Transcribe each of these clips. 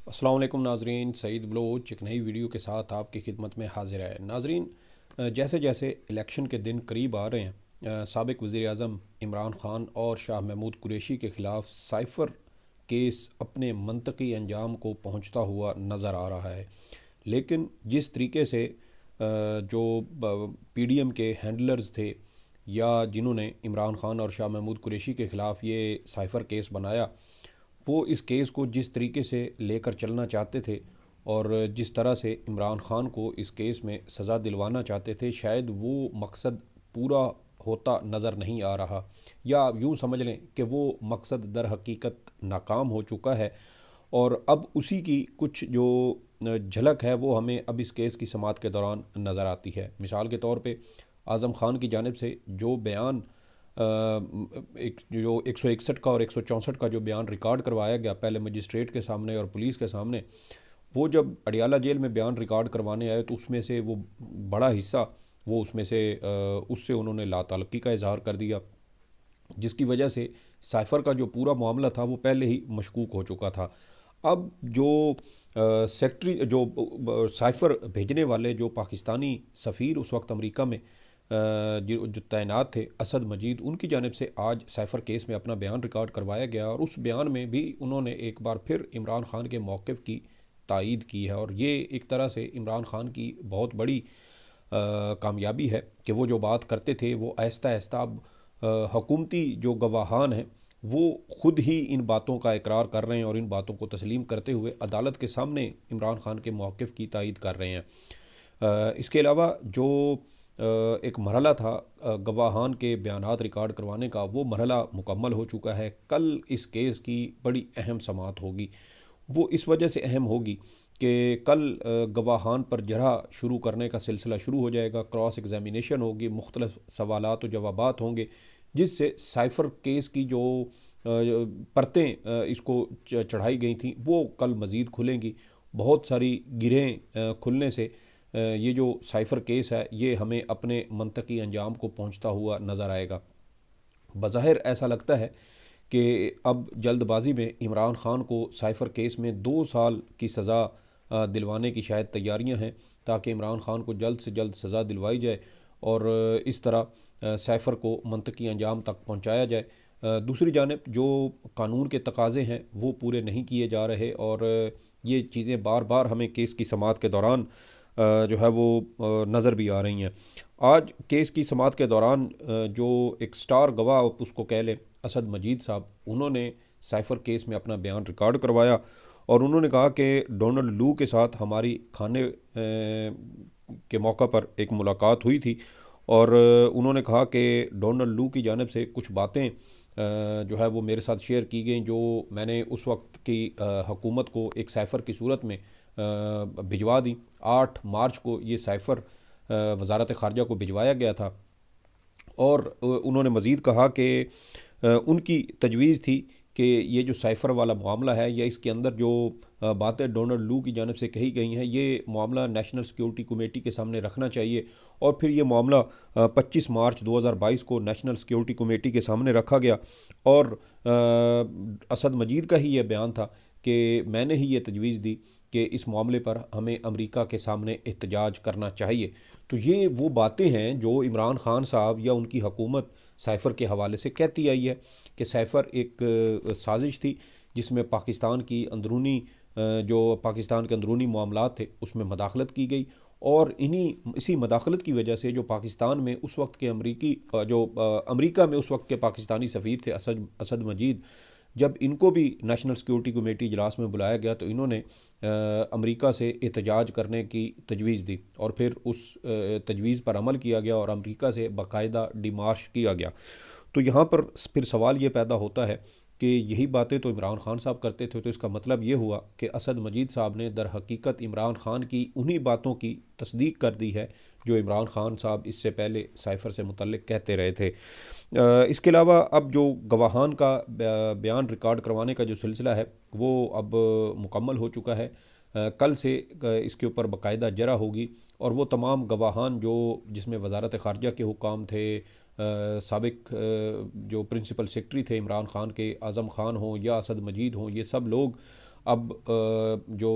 अस्सलाम वालेकुम नाजरीन, सईद बलोच एक नई वीडियो के साथ आपकी खिदमत में हाजिर है। नाजरीन, जैसे जैसे इलेक्शन के दिन करीब आ रहे हैं, साबिक वज़ीर आज़म इमरान ख़ान और शाह महमूद कुरैशी के ख़िलाफ़ साइफ़र केस अपने मनतकी अंजाम को पहुंचता हुआ नज़र आ रहा है। लेकिन जिस तरीके से जो पीडीएम के हैंडलर्स थे या जिन्होंने इमरान ख़ान और शाह महमूद कुरैशी के ख़िलाफ़ ये साइफ़र केस बनाया, वो इस केस को जिस तरीके से लेकर चलना चाहते थे और जिस तरह से इमरान ख़ान को इस केस में सज़ा दिलवाना चाहते थे, शायद वो मकसद पूरा होता नज़र नहीं आ रहा, या यूँ समझ लें कि वो मकसद दर हकीकत नाकाम हो चुका है। और अब उसी की कुछ जो झलक है वो हमें अब इस केस की समाअत के दौरान नज़र आती है। मिसाल के तौर पे आज़म ख़ान की जानिब से जो बयान एक जो 161 का और 164 का जो बयान रिकॉर्ड करवाया गया, पहले मजिस्ट्रेट के सामने और पुलिस के सामने, वो जब अडियाला जेल में बयान रिकॉर्ड करवाने आए तो उसमें से वो बड़ा हिस्सा वो उसमें से उससे उन्होंने लाताल्लुकी का इजहार कर दिया, जिसकी वजह से साइफ़र का जो पूरा मामला था वो पहले ही मशकूक हो चुका था। अब जो सेक्रेटरी जो साइफ़र भेजने वाले जो पाकिस्तानी सफ़ीर उस वक्त अमेरिका में जो तैनात थे, असद मजीद, उनकी जानिब से आज साइफ़र केस में अपना बयान रिकॉर्ड करवाया गया और उस बयान में भी उन्होंने एक बार फिर इमरान ख़ान के मौक़िफ़ की तायीद की है। और ये एक तरह से इमरान ख़ान की बहुत बड़ी कामयाबी है कि वो जो बात करते थे वो आहिस्ता आहिस्ता अब हकूमती जो गवाहान हैं वो ख़ुद ही इन बातों का इकरार कर रहे हैं और इन बातों को तस्लीम करते हुए अदालत के सामने इमरान ख़ान के मौक़िफ़ की तायीद कर रहे हैं। इसके अलावा जो एक मरहला था गवाहान के बयानात रिकॉर्ड करवाने का, वो मरहला मुकम्मल हो चुका है। कल इस केस की बड़ी अहम समाअत होगी। वो इस वजह से अहम होगी कि कल गवाहान पर जरह शुरू करने का सिलसिला शुरू हो जाएगा, क्रॉस एग्जामिनेशन होगी, मुख्तलिफ सवालात व जवाबात होंगे, जिससे साइफ़र केस की जो परतें इसको चढ़ाई गई थी वो कल मज़ीद खुलेंगी। बहुत सारी गिरें खुलने से ये जो साइफ़र केस है ये हमें अपने मनतकी अंजाम को पहुंचता हुआ नज़र आएगा। बज़ाहिर ऐसा लगता है कि अब जल्दबाजी में इमरान ख़ान को साइफ़र केस में 2 साल की सज़ा दिलवाने की शायद तैयारियां हैं, ताकि इमरान ख़ान को जल्द से जल्द सज़ा दिलवाई जाए और इस तरह साइफ़र को मनतकी अंजाम तक पहुँचाया जाए। दूसरी जानब जो कानून के तकाज़े हैं वो पूरे नहीं किए जा रहे और ये चीज़ें बार बार हमें केस की समाअत के दौरान जो है वो नज़र भी आ रही हैं। आज केस की समाअत के दौरान जो एक स्टार गवाह उसको कह लें, असद मजीद साहब, उन्होंने साइफ़र केस में अपना बयान रिकॉर्ड करवाया और उन्होंने कहा कि डोनाल्ड लू के साथ हमारी खाने के मौका पर एक मुलाकात हुई थी और उन्होंने कहा कि डोनाल्ड लू की जानिब से कुछ बातें जो है वो मेरे साथ शेयर की गई, जो मैंने उस वक्त की हुकूमत को एक साइफ़र की सूरत में भिजवा दी। 8 मार्च को ये साइफ़र वजारत ख़ारजा को भिजवाया गया था और उन्होंने मज़ीद कहा कि उनकी तजवीज़ थी कि ये जो साइफ़र वाला मामला है या इसके अंदर जो बातें डोनाल्ड लू की जानिब से कही गई हैं, ये मामला नेशनल सिक्योरिटी कमेटी के सामने रखना चाहिए। और फिर ये मामला 25 मार्च 2022 को नेशनल सिक्योरिटी कमेटी के सामने रखा गया और असद मजीद का ही ये बयान था कि मैंने ही ये तजवीज़ दी कि इस मामले पर हमें अमेरिका के सामने एहतजाज करना चाहिए। तो ये वो बातें हैं जो इमरान ख़ान साहब या उनकी हुकूमत साइफ़र के हवाले से कहती आई है कि साइफ़र एक साजिश थी जिसमें पाकिस्तान की अंदरूनी जो पाकिस्तान के अंदरूनी मामलात थे उसमें मदाखलत की गई और इसी मदाखलत की वजह से जो पाकिस्तान में उस वक्त के अमेरिका में उस वक्त के पाकिस्तानी सफ़ीर थे असद मजीद, जब इनको भी नेशनल सिक्योरिटी कमेटी इजलास में बुलाया गया तो इन्होंने अमेरिका से एहतजाज करने की तजवीज़ दी और फिर उस तजवीज़ पर अमल किया गया और अमेरिका से बाकायदा डिमार्श किया गया। तो यहाँ पर फिर सवाल ये पैदा होता है कि यही बातें तो इमरान ख़ान साहब करते थे, तो इसका मतलब ये हुआ कि असद मजीद साहब ने दर हकीकत इमरान ख़ान की उन्हीं बातों की तस्दीक कर दी है जो इमरान ख़ान साहब इससे पहले साइफ़र से मुतल्लिक़ कहते रहे थे। इसके अलावा अब जो गवाहान का बयान रिकॉर्ड करवाने का जो सिलसिला है वो अब मुकम्मल हो चुका है। कल से इसके ऊपर बाकायदा जरा होगी और वो तमाम गवाहान जो जिसमें वजारत ख़ारजा के हुकाम थे, साबिक जो प्रिंसिपल सेक्रेटरी थे इमरान ख़ान के, आज़म ख़ान हों या असद मजीद हों, ये सब लोग अब जो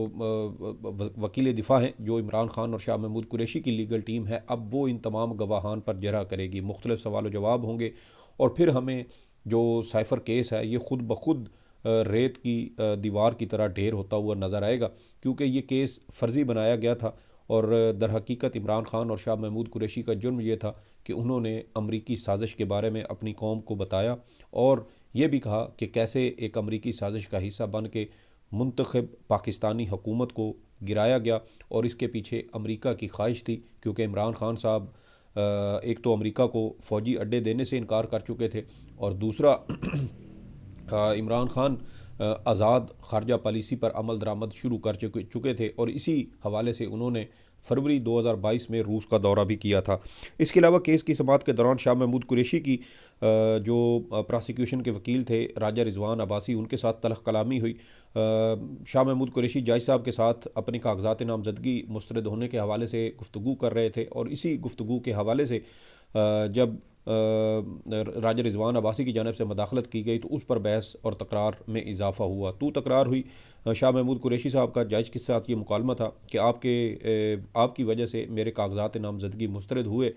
वकील दिफा हैं, जो इमरान खान और शाह महमूद कुरैशी की लीगल टीम है, अब वो इन तमाम गवाहान पर जरा करेगी, मुख्तलिफ सवाल व जवाब होंगे और फिर हमें जो साइफ़र केस है ये ख़ुद ब खुद रेत की दीवार की तरह ढेर होता हुआ नज़र आएगा, क्योंकि ये केस फ़र्ज़ी बनाया गया था और दर हकीकत इमरान खान और शाह महमूद कुरैशी का जुर्म ये था कि उन्होंने अमरीकी साजिश के बारे में अपनी कौम को बताया और ये भी कहा कि कैसे एक अमरीकी साजिश का हिस्सा बन के मुंतखब पाकिस्तानी हुकूमत को गिराया गया और इसके पीछे अमरीका की ख्वाहिश थी, क्योंकि इमरान खान साहब एक तो अमरीका को फ़ौजी अड्डे देने से इनकार कर चुके थे और दूसरा इमरान खान आज़ाद ख़ारजा पॉलिसी पर अमल दरामद शुरू कर चुके थे और इसी हवाले से उन्होंने फरवरी 2022 में रूस का दौरा भी किया था। इसके अलावा केस की समाअत के दौरान शाह महमूद कुरैशी की जो प्रोसिक्यूशन के वकील थे राजा रिजवान अब्बासी, उनके साथ तलख़ कलामी हुई। शाह महमूद कुरैशी जज साहब के साथ अपने कागजात नामजदगी मुस्तरद होने के हवाले से गुफ्तगू कर रहे थे और इसी गुफ्तगू के हवाले से जब राजा रिजवान अब्बासी की जानिब से मदाखलत की गई तो उस पर बहस और तकरार में इजाफा हुआ, तू तकरार हुई। शाह महमूद कुरैशी साहब का जज के साथ ये मुकालमा था कि आपकी वजह से मेरे कागजात नामजदगी मुस्तरद हुए,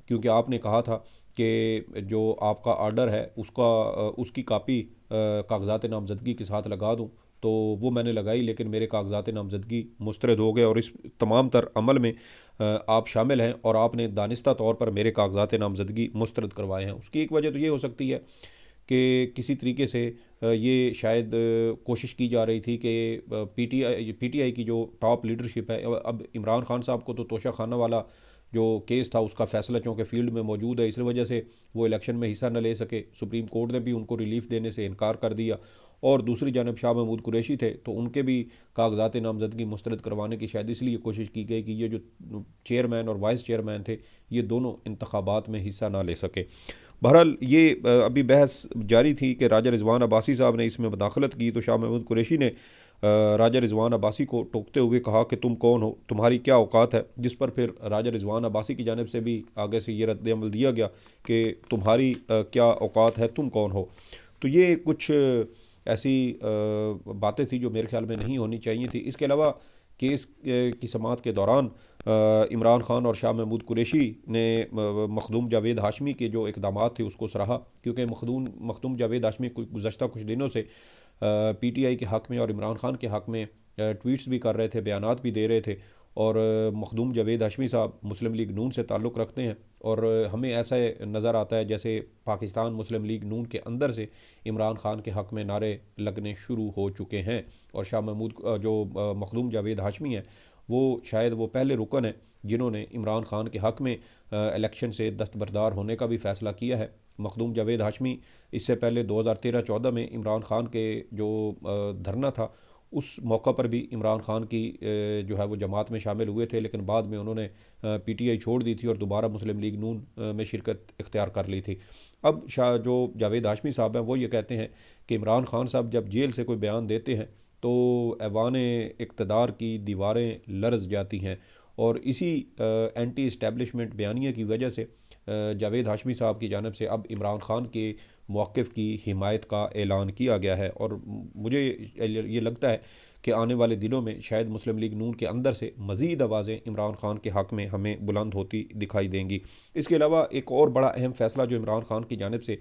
क्योंकि आपने कहा था कि जो आपका आर्डर है उसकी कापी कागजात नामजदगी के साथ लगा दूँ, तो वो मैंने लगाई, लेकिन मेरे कागजात नामजदगी मुस्तरद हो गए और इस तमाम तर अमल में आप शामिल हैं और आपने दानिस्ता तौर पर मेरे कागजात नामजदगी मुस्तरद करवाए हैं। उसकी एक वजह तो ये हो सकती है कि किसी तरीके से ये शायद कोशिश की जा रही थी कि पीटीआई की जो टॉप लीडरशिप है, अब इमरान खान साहब को तो तोशा खाना वाला जो केस था उसका फैसला चूँकि फील्ड में मौजूद है, इस वजह से वो इलेक्शन में हिस्सा न ले सके। सुप्रीम कोर्ट ने भी उनको रिलीफ देने से इनकार कर दिया और दूसरी जानब शाह महमूद कुरैशी थे तो उनके भी कागजात नामजदगी मुस्तरद करवाने की शायद इसलिए कोशिश की गई कि ये जो चेयरमैन और वाइस चेयरमैन थे ये दोनों इंतखाबात में हिस्सा ना ले सके। बहरहाल ये अभी बहस जारी थी कि राजा रिजवान अब्बासी साहब ने इसमें मदाखलत की, तो शाह महमूद कुरैशी ने राजा रिजवान अब्बासी को टोकते हुए कहा कि तुम कौन हो, तुम्हारी क्या औकात है, जिस पर फिर राजा रिजवान अब्बासी की जानिब से भी आगे से ये रद्द-ए-अमल दिया गया कि तुम्हारी क्या औकात है, तुम कौन हो। तो ये कुछ ऐसी बातें थी जो मेरे ख्याल में नहीं होनी चाहिए थी। इसके अलावा केस की समाअत के दौरान इमरान खान और शाह महमूद कुरैशी ने मखदूम जावेद हाशमी के जो इक़दामात थे उसको सराहा, क्योंकि मखदूम जावेद हाशमी गुज़श्ता कुछ दिनों से पीटीआई के हक़ में और इमरान खान के हक़ में ट्वीट्स भी कर रहे थे, बयानात भी दे रहे थे और मखदूम जावेद हाशमी साहब मुस्लिम लीग नून से ताल्लुक़ रखते हैं और हमें ऐसा नज़र आता है जैसे पाकिस्तान मुस्लिम लीग नून के अंदर से इमरान खान के हक़ में नारे लगने शुरू हो चुके हैं और शाह महमूद जो मखदूम जावेद हाशमी है वो शायद वो पहले रुकन है जिन्होंने इमरान खान के हक़ में इलेक्शन से दस्तबरदार होने का भी फ़ैसला किया है। मखदूम जावेद हाशमी इससे पहले 2013-14 में इमरान खान के जो धरना था उस मौका पर भी इमरान खान की जो है वो जमात में शामिल हुए थे, लेकिन बाद में उन्होंने पीटीआई छोड़ दी थी और दोबारा मुस्लिम लीग नून में शिरकत इख्तियार कर ली थी। अब जो जावेद हाशमी साहब हैं वो ये कहते हैं कि इमरान खान साहब जब जेल से कोई बयान देते हैं तो ऐवान इक़्तिदार की दीवारें लरज़ जाती हैं और इसी एंटी इस्टेब्लिशमेंट बयानिए की वजह से जावेद हाशमी साहब की जानिब से अब इमरान खान के मौक़िफ़ की हिमायत का ऐलान किया गया है और मुझे ये लगता है कि आने वाले दिनों में शायद मुस्लिम लीग नून के अंदर से मज़ीद आवाज़ें इमरान खान के हक़ में हमें बुलंद होती दिखाई देंगी। इसके अलावा एक और बड़ा अहम फ़ैसला जो इमरान खान की जानिब से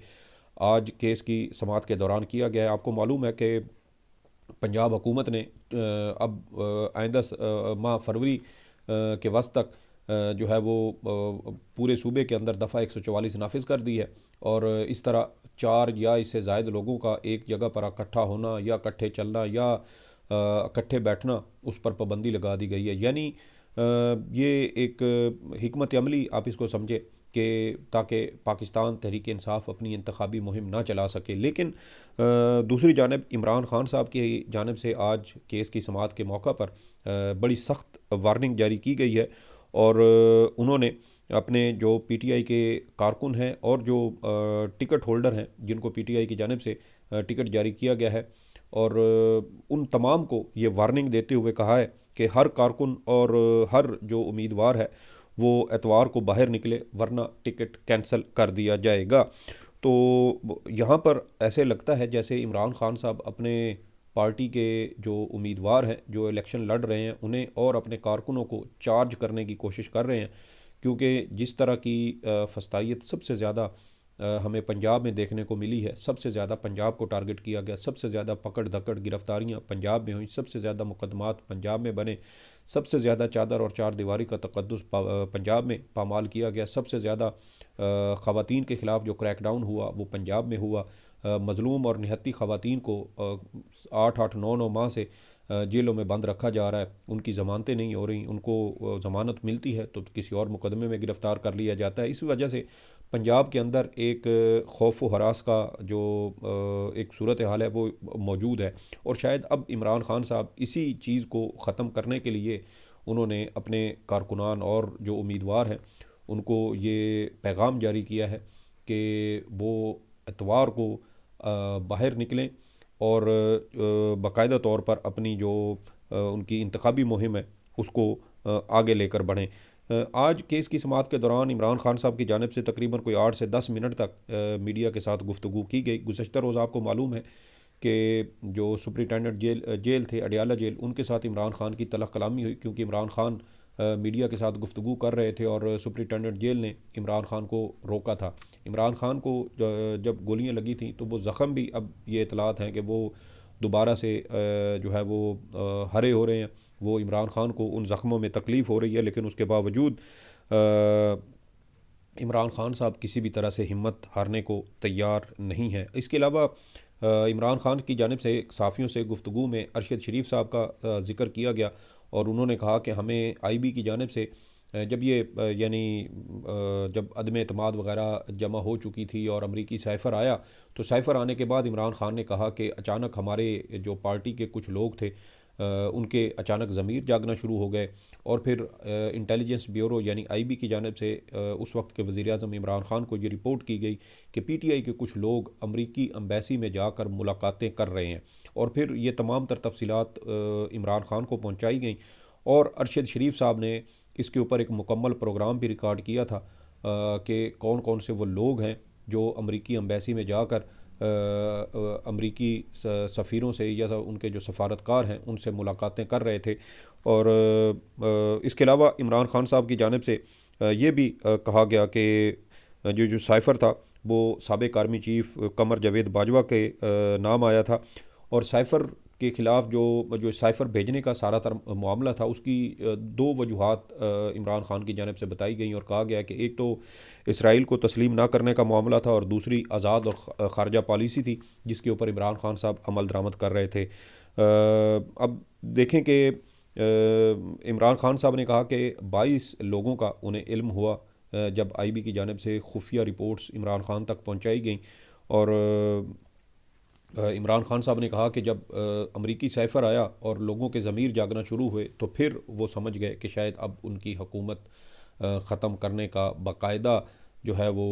आज केस की समाअत के दौरान किया गया है, आपको मालूम है कि पंजाब हुकूमत ने अब आइंदा माह फरवरी के वस्त तक जो है वो पूरे सूबे के अंदर दफ़ा 144 नाफिज कर दी है और इस तरह 4 या इससे ज़ायद लोगों का एक जगह पर इकट्ठा होना या इकट्ठे चलना या इकट्ठे बैठना उस पर पाबंदी लगा दी गई है। यानी ये एक हिकमत अमली आप इसको समझे कि ताकि पाकिस्तान तहरीक इंसाफ अपनी इंतखाबी मुहिम ना चला सके। लेकिन दूसरी जानब इमरान खान साहब की जानब से आज केस की समाअत के मौका पर बड़ी सख्त वार्निंग जारी की गई है और उन्होंने अपने जो पीटीआई के कारकुन हैं और जो टिकट होल्डर हैं जिनको पीटीआई की जानिब से टिकट जारी किया गया है और उन तमाम को ये वार्निंग देते हुए कहा है कि हर कारकुन और हर जो उम्मीदवार है वो एतवार को बाहर निकले वरना टिकट कैंसिल कर दिया जाएगा। तो यहाँ पर ऐसे लगता है जैसे इमरान खान साहब अपने पार्टी के जो उम्मीदवार हैं, जो इलेक्शन लड़ रहे हैं, उन्हें और अपने कारकुनों को चार्ज करने की कोशिश कर रहे हैं। क्योंकि जिस तरह की फस्तायत सबसे ज़्यादा हमें पंजाब में देखने को मिली है, सबसे ज़्यादा पंजाब को टारगेट किया गया, सबसे ज़्यादा पकड़ धकड़ गिरफ्तारियाँ पंजाब में हुई, सबसे ज़्यादा मुकदमात पंजाब में बने, सबसे ज़्यादा चादर और चार दीवारी का तकद्दुस पंजाब में पामाल किया गया, सबसे ज़्यादा ख़वातीन के ख़िलाफ़ जो क्रैकडाउन हुआ वो पंजाब में हुआ। मज़लूम और निहत्ती ख़वातीन को 8-8 9-9 माह से जेलों में बंद रखा जा रहा है, उनकी ज़मानतें नहीं हो रही, उनको ज़मानत मिलती है तो किसी और मुकदमे में गिरफ़्तार कर लिया जाता है। इस वजह से पंजाब के अंदर एक खौफ व हरास का जो एक सूरत हाल है वो मौजूद है। और शायद अब इमरान खान साहब इसी चीज़ को ख़त्म करने के लिए उन्होंने अपने कारकुनान और जो उम्मीदवार हैं उनको ये पैगाम जारी किया है कि वो एतवार को बाहर निकलें और बाकायदा तौर पर अपनी जो उनकी इंतखाबी मुहिम है उसको आगे लेकर बढ़ें। आज केस की समाअत के दौरान इमरान खान साहब की जानिब से तकरीबन कोई 8 से 10 मिनट तक मीडिया के साथ गुफ्तगू की गई। गुज़श्ता रोज़ आपको मालूम है कि जो सुपरिटेंडेंट जेल थे अडियाला जेल, उनके साथ इमरान खान की तलख़ कलामी हुई, क्योंकि इमरान खान मीडिया के साथ गुफ्तगू कर रहे थे और सुपरिटेंडेंट जेल ने इमरान खान को रोका था। इमरान खान को जब गोलियां लगी थी तो वो ज़ख़म भी, अब ये इतलात हैं कि वो दोबारा से जो है वो हरे हो रहे हैं, वो इमरान खान को उन ज़ख्मों में तकलीफ़ हो रही है, लेकिन उसके बावजूद इमरान खान साहब किसी भी तरह से हिम्मत हारने को तैयार नहीं है। इसके अलावा इमरान खान की जानिब से सहाफ़ियों से गुफ्तगू में अरशद शरीफ साहब का ज़िक्र किया गया और उन्होंने कहा कि हमें IB की जानिब से जब ये यानी जब अदम एतमाद वगैरह जमा हो चुकी थी और अमरीकी साइफ़र आया, तो साइफ़र आने के बाद इमरान खान ने कहा कि अचानक हमारे जो पार्टी के कुछ लोग थे उनके अचानक ज़मीर जागना शुरू हो गए और फिर इंटेलिजेंस ब्यूरो यानी IB की जानिब से उस वक्त के वज़ीर-ए-आज़म इमरान खान को ये रिपोर्ट की गई कि PTI के कुछ लोग अमरीकी एम्बेसी में जाकर मुलाकातें कर रहे हैं। और फिर ये तमाम तर तफसीलात इमरान खान को पहुँचाई गई और अरशद शरीफ साहब ने इसके ऊपर एक मुकम्मल प्रोग्राम भी रिकॉर्ड किया था कि कौन कौन से वो लोग हैं जो अमरीकी एम्बेसी में जाकर अमरीकी सफ़ीरों से या उनके जो सफारतकार हैं उनसे मुलाकातें कर रहे थे। और इसके अलावा इमरान खान साहब की जानिब से ये भी कहा गया कि जो साइफ़र था वो साबिक़ आर्मी चीफ़ कमर जावेद बाजवा के नाम आया था और साइफ़र के ख़िलाफ़ जो साइफ़र भेजने का सारा मामला था उसकी दो वजूहात इमरान खान की जानिब से बताई गई और कहा गया कि एक तो इसराइल को तस्लीम ना करने का मामला था और दूसरी आज़ाद और ख़ारजा पॉलिसी थी जिसके ऊपर इमरान खान साहब अमल दरामद कर रहे थे। अब देखें कि इमरान खान साहब ने कहा कि 22 लोगों का उन्हें इल्म हुआ जब IB की जानिब से खुफिया रिपोर्ट्स इमरान खान तक पहुँचाई गई और इमरान खान साहब ने कहा कि जब अमरीकी साइफ़र आया और लोगों के ज़मीर जागना शुरू हुए तो फिर वो समझ गए कि शायद अब उनकी हुकूमत ख़त्म करने का बाकायदा जो है वो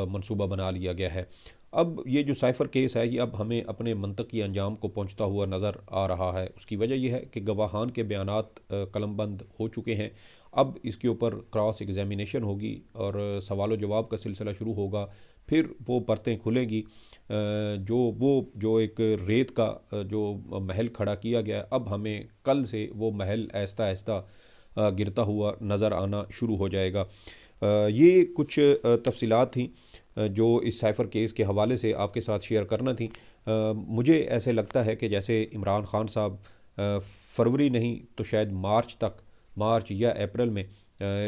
मंसूबा बना लिया गया है। अब ये जो साइफ़र केस है ये अब हमें अपने मंतकी अंजाम को पहुंचता हुआ नज़र आ रहा है। उसकी वजह यह है कि गवाहान के बयानात कलमबंद हो चुके हैं। अब इसके ऊपर क्रॉस एग्जामिनेशन होगी और सवाल जवाब का सिलसिला शुरू होगा, फिर वो परतें खुलेंगी। जो एक रेत का जो महल खड़ा किया गया, अब हमें कल से वो महल आहिस्ता आहिस्ता गिरता हुआ नज़र आना शुरू हो जाएगा। ये कुछ तफसीलात थी जो इस साइफ़र केस के हवाले से आपके साथ शेयर करना थी। मुझे ऐसे लगता है कि जैसे इमरान खान साहब फरवरी नहीं तो शायद मार्च या अप्रैल में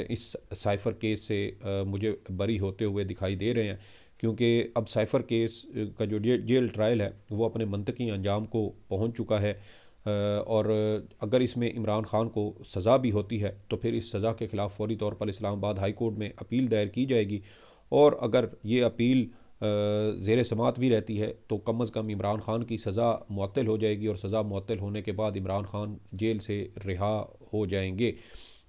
इस साइफ़र केस से मुझे बरी होते हुए दिखाई दे रहे हैं, क्योंकि अब साइफ़र केस का जो जेल ट्रायल है वो अपने मंतकी अंजाम को पहुंच चुका है और अगर इसमें इमरान खान को सज़ा भी होती है तो फिर इस सज़ा के ख़िलाफ़ फ़ौरी तौर पर इस्लामाबाद हाई कोर्ट में अपील दायर की जाएगी और अगर ये अपील ज़ेर समात भी रहती है तो कम अज़ कम इमरान खान की सज़ा मुअत्तल हो जाएगी और सज़ा मुअत्तल होने के बाद इमरान खान जेल से रिहा हो जाएंगे।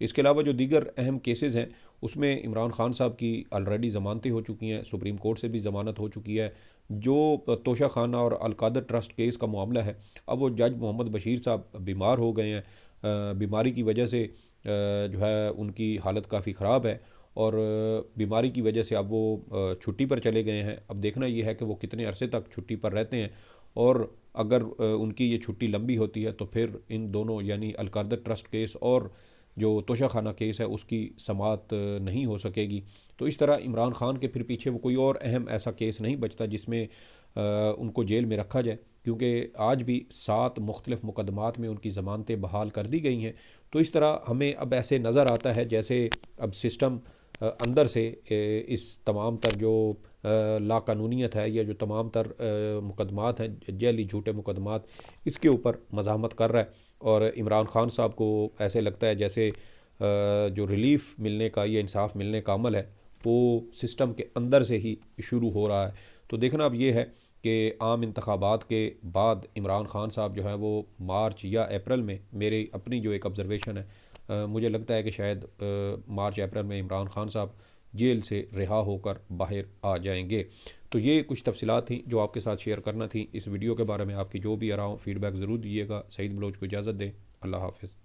इसके अलावा जो दीगर अहम केसेस हैं उसमें इमरान खान साहब की ऑलरेडी ज़मानतें हो चुकी हैं, सुप्रीम कोर्ट से भी ज़मानत हो चुकी है। जो तोशा खाना और अलकादर ट्रस्ट केस का मामला है, अब वो जज मोहम्मद बशीर साहब बीमार हो गए हैं, बीमारी की वजह से जो है उनकी हालत काफ़ी ख़राब है और बीमारी की वजह से अब वो छुट्टी पर चले गए हैं। अब देखना ये है कि वो कितने अरसे तक छुट्टी पर रहते हैं और अगर उनकी ये छुट्टी लंबी होती है तो फिर इन दोनों यानी अलकायदा ट्रस्ट केस और जो तोशाखाना केस है उसकी समाअत नहीं हो सकेगी। तो इस तरह इमरान खान के फिर पीछे वो कोई और अहम ऐसा केस नहीं बचता जिसमें उनको जेल में रखा जाए, क्योंकि आज भी 7 मुख्तलिफ मुकदमात में उनकी ज़मानतें बहाल कर दी गई हैं। तो इस तरह हमें अब ऐसे नज़र आता है जैसे अब सिस्टम अंदर से इस तमाम तर जो लाकानूनीत है या जो तमाम तर मुकदमात हैं, जैली झूठे मुकदमात, इसके ऊपर मज़ाहमत कर रहा है। और इमरान खान साहब को ऐसे लगता है जैसे जो रिलीफ मिलने का या इंसाफ मिलने का अमल है वो सिस्टम के अंदर से ही शुरू हो रहा है। तो देखना अब ये है कि आम इंतखाबात के बाद इमरान खान साहब जो है वो मार्च या अप्रैल में, मेरी अपनी जो एक ऑब्ज़र्वेशन है, मुझे लगता है कि शायद मार्च अप्रैल में इमरान खान साहब जेल से रिहा होकर बाहर आ जाएंगे। तो ये कुछ तफसीलात थी जो आपके साथ शेयर करना थी। इस वीडियो के बारे में आपकी जो भी आरा हो फीडबैक ज़रूर दीजिएगा। सईद बलोच को इजाज़त दें। अल्लाह हाफ़िज़।